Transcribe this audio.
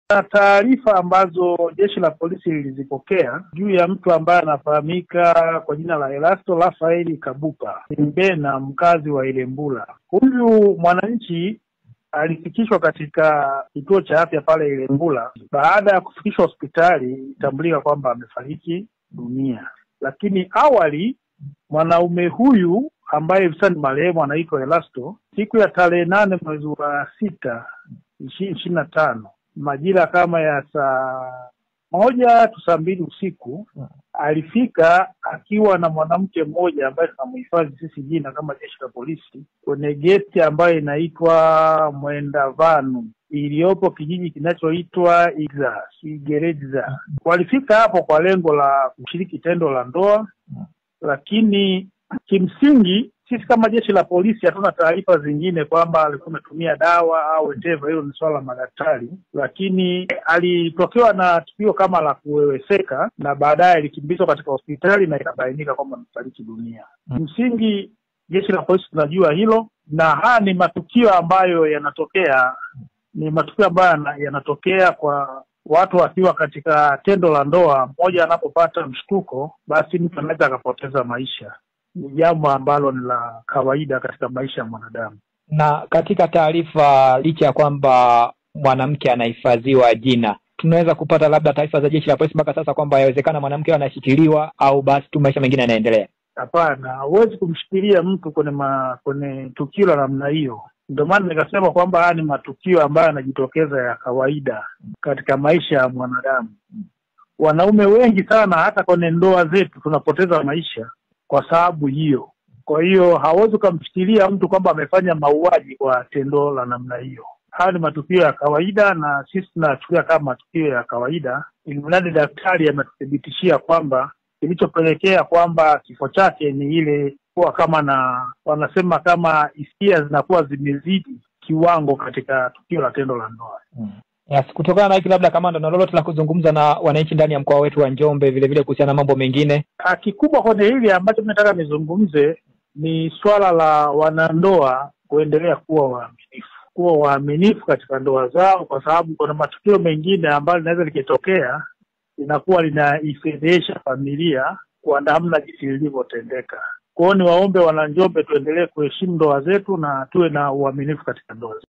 Taarifa ambazo jeshi la polisi lilizipokea juu ya mtu ambaye anafahamika kwa jina la Elasto Rafaeli Kabuka Mbena, mkazi wa Ilembula. Huyu mwananchi alifikishwa katika kituo cha afya pale Ilembula. Baada ya kufikishwa hospitali, itambulika kwamba amefariki dunia. Lakini awali mwanaume huyu ambaye hivi sasa ni marehemu anaitwa Elasto, siku ya tarehe 8 mwezi wa 6 2025 majira kama ya saa 1 tu saa 2 usiku alifika akiwa na mwanamke mmoja ambaye tunamhifadhi sisi jina kama jeshi la polisi kwenye geti ambayo inaitwa Mwendavanu iliyopo kijiji kinachoitwa Igereza. Walifika hapo kwa lengo la kushiriki tendo la ndoa, lakini kimsingi sisi kama jeshi la polisi hatuna taarifa zingine kwamba alikuwa ametumia dawa au whatever. Hilo ni swala la madaktari, lakini alitokewa na tukio kama la kuweweseka na baadaye alikimbizwa katika hospitali na ikabainika kwamba amefariki dunia. Kimsingi jeshi la polisi tunajua hilo, na haya ni matukio ambayo yanatokea kwa watu wakiwa katika tendo la ndoa. Mmoja anapopata mshtuko, basi mtu anaweza akapoteza maisha. Ni jambo ambalo ni la kawaida katika maisha ya mwanadamu. Na katika taarifa, licha ya kwamba mwanamke anahifadhiwa jina, tunaweza kupata labda taarifa za jeshi la polisi mpaka sasa kwamba yawezekana mwanamke anashikiliwa au basi tu maisha mengine yanaendelea? Hapana, huwezi kumshikilia mtu kwenye tukio la namna hiyo. Ndio maana nikasema kwamba haya ni matukio ambayo yanajitokeza ya kawaida katika maisha ya mwanadamu. Wanaume wengi sana hata kwenye ndoa zetu tunapoteza maisha kwa sababu hiyo. Kwa hiyo hawezi kumshikilia mtu kwamba amefanya mauaji kwa tendo la namna hiyo. Haya ni matukio ya kawaida na sisi tunachukulia kama matukio ya kawaida, ili mradi daktari amethibitishia kwamba kilichopelekea kwamba kifo chake ni ile kuwa wanasema kama hisia zinakuwa zimezidi kiwango katika tukio la tendo la ndoa. Yes, kutokana na hiki labda kamanda na lolote la kuzungumza na wananchi ndani ya mkoa wetu wa Njombe vile vile kuhusiana na mambo mengine? Kikubwa kwenye hili ambacho nataka nizungumze ni swala la wanandoa kuendelea kuwa waaminifu katika ndoa zao, kwa sababu kuna matukio mengine ambayo linaweza likitokea inakuwa linaifedhesha familia kwa namna jinsi lilivyotendeka. Kwa hiyo ni waombe wana Njombe tuendelee kuheshimu ndoa zetu na tuwe na uaminifu katika ndoa zetu.